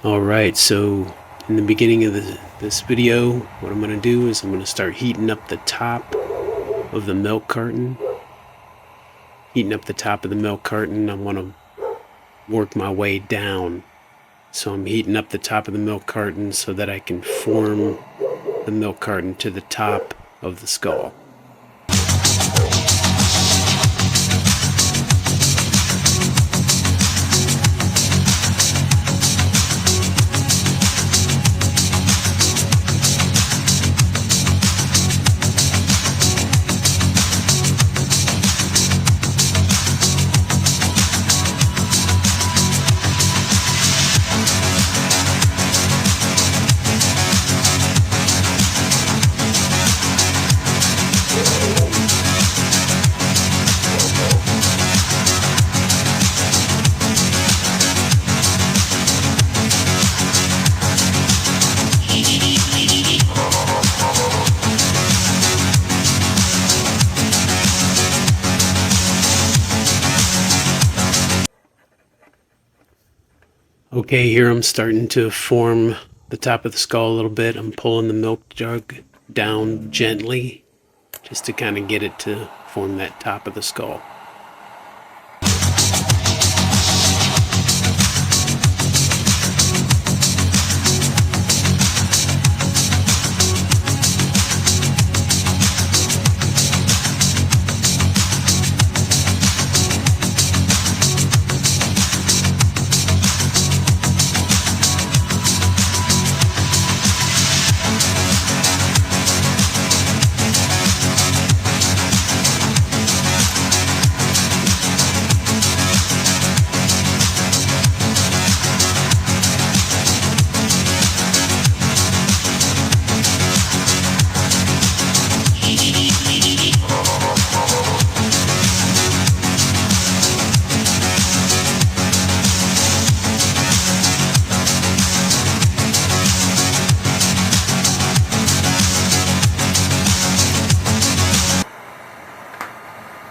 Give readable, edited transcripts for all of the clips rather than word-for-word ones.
Alright, so in the beginning of this video, what I'm going to do is I'm going to start heating up the top of the milk carton. Heating up the top of the milk carton, I want to work my way down. So I'm heating up the top of the milk carton so that I can form the milk carton to the top of the skull. Okay, here I'm starting to form the top of the skull a little bit. I'm pulling the milk jug down gently just to kind of get it to form that top of the skull.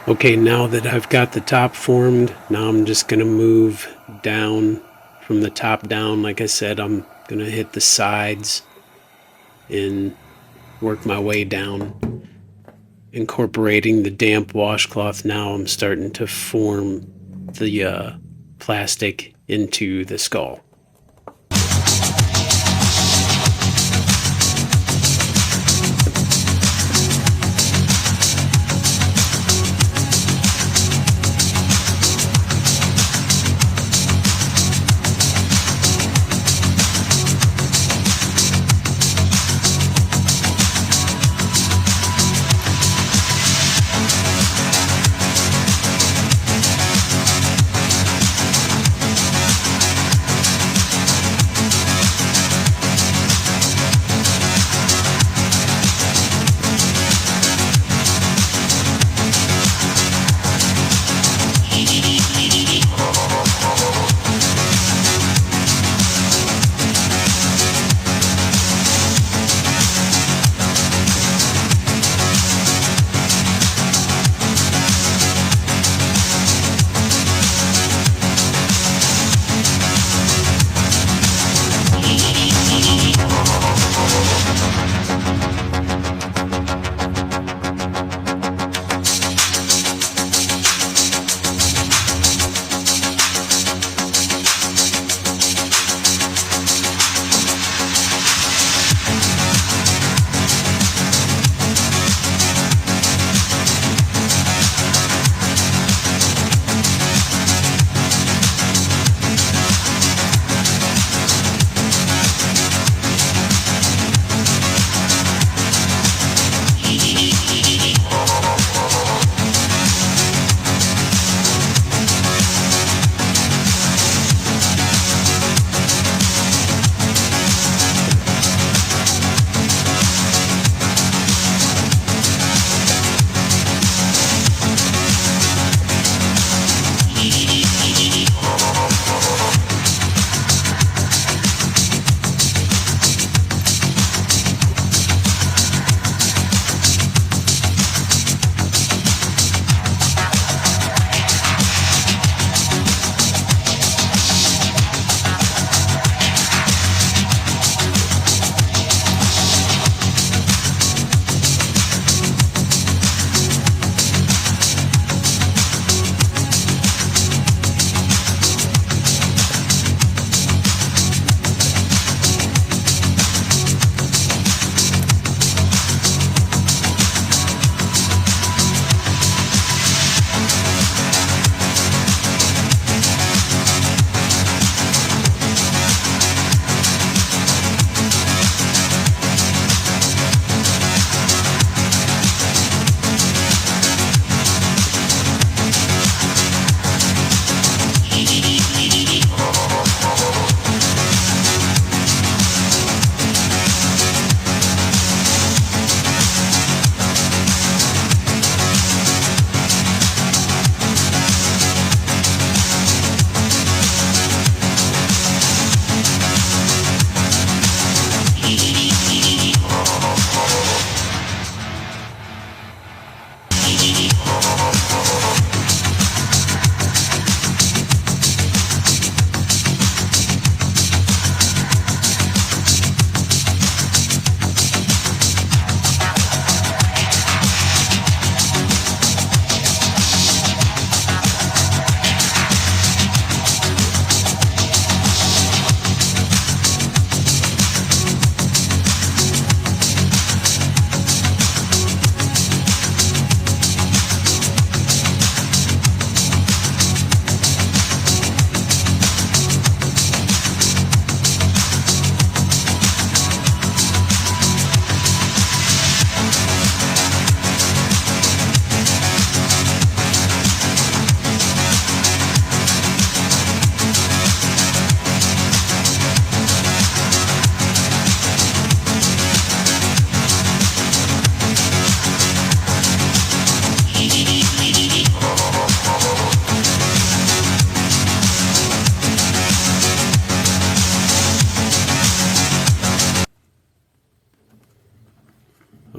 Okay, now that I've got the top formed, now I'm just going to move down from the top down. Like I said, I'm going to hit the sides and work my way down. Incorporating the damp washcloth, now I'm starting to form the plastic into the skull.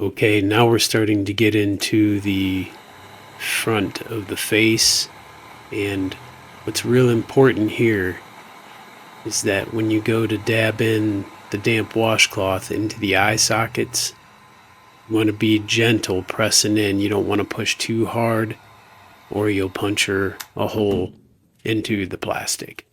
Okay, now we're starting to get into the front of the face, and what's real important here is that when you go to dab in the damp washcloth into the eye sockets, you want to be gentle pressing in. You don't want to push too hard or you'll puncture a hole into the plastic.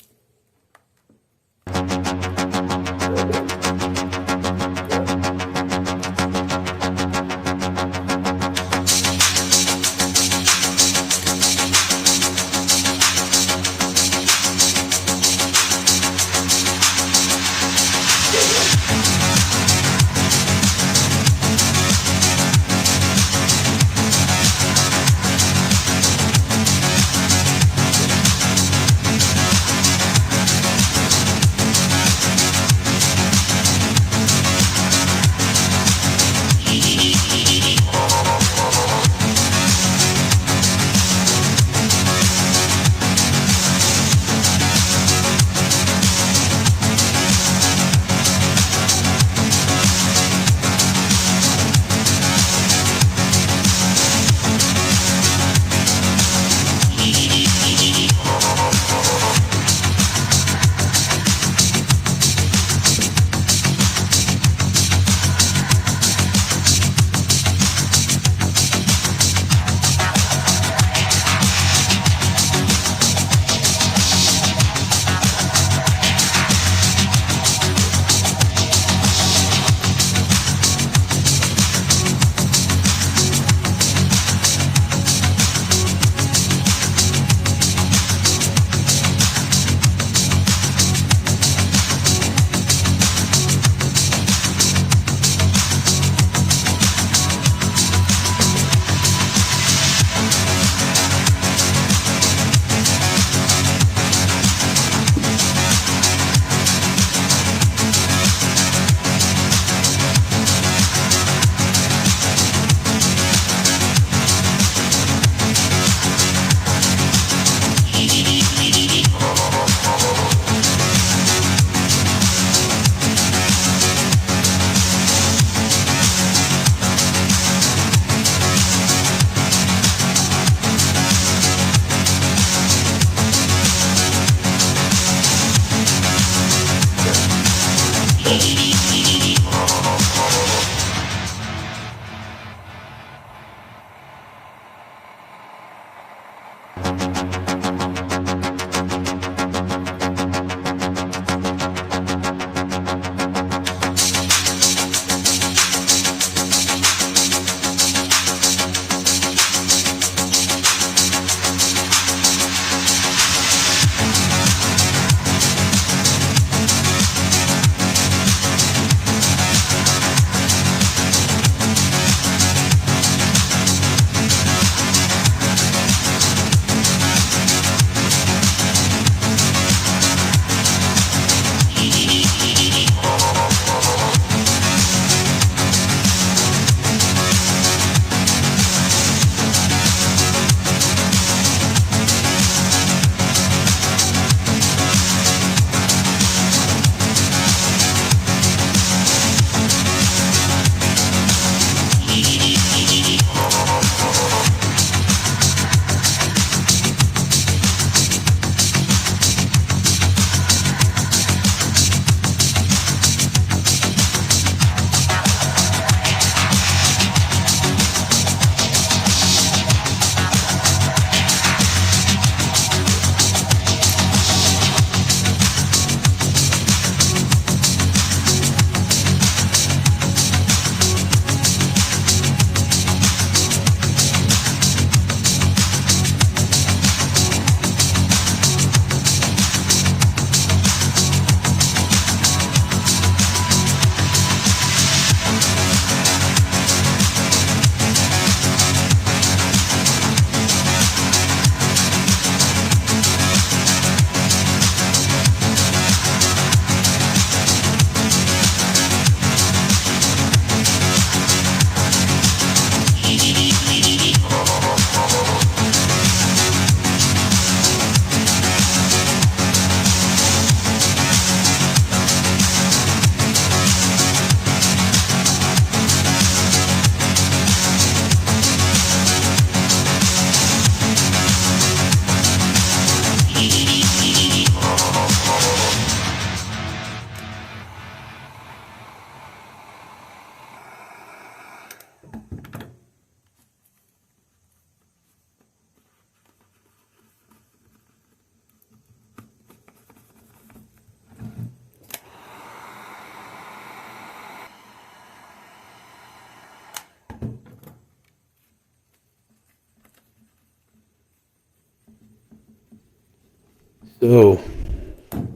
So,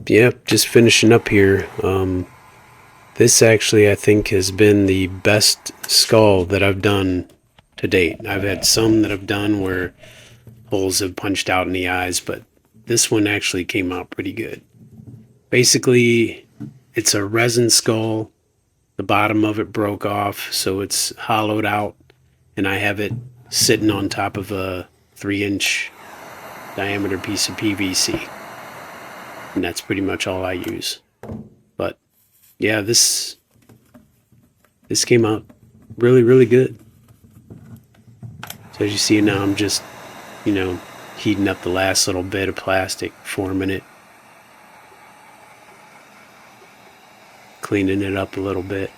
yep, just finishing up here. This actually, I think, has been the best skull that I've done to date. I've had some that I've done where holes have punched out in the eyes, but this one actually came out pretty good. Basically, it's a resin skull. The bottom of it broke off, so it's hollowed out, and I have it sitting on top of a 3-inch diameter piece of PVC. And that's pretty much all I use. But yeah, this came out really, really good. So as you see now, I'm just, heating up the last little bit of plastic, forming it, cleaning it up a little bit.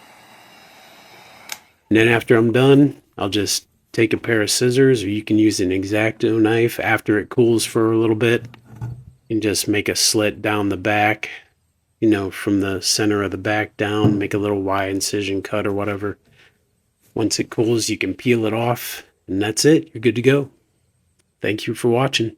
And then after I'm done, I'll just take a pair of scissors, or you can use an X-Acto knife after it cools for a little bit, and just make a slit down the back, from the center of the back down, make a little Y incision cut or whatever. Once it cools, you can peel it off, and that's it. You're good to go. Thank you for watching.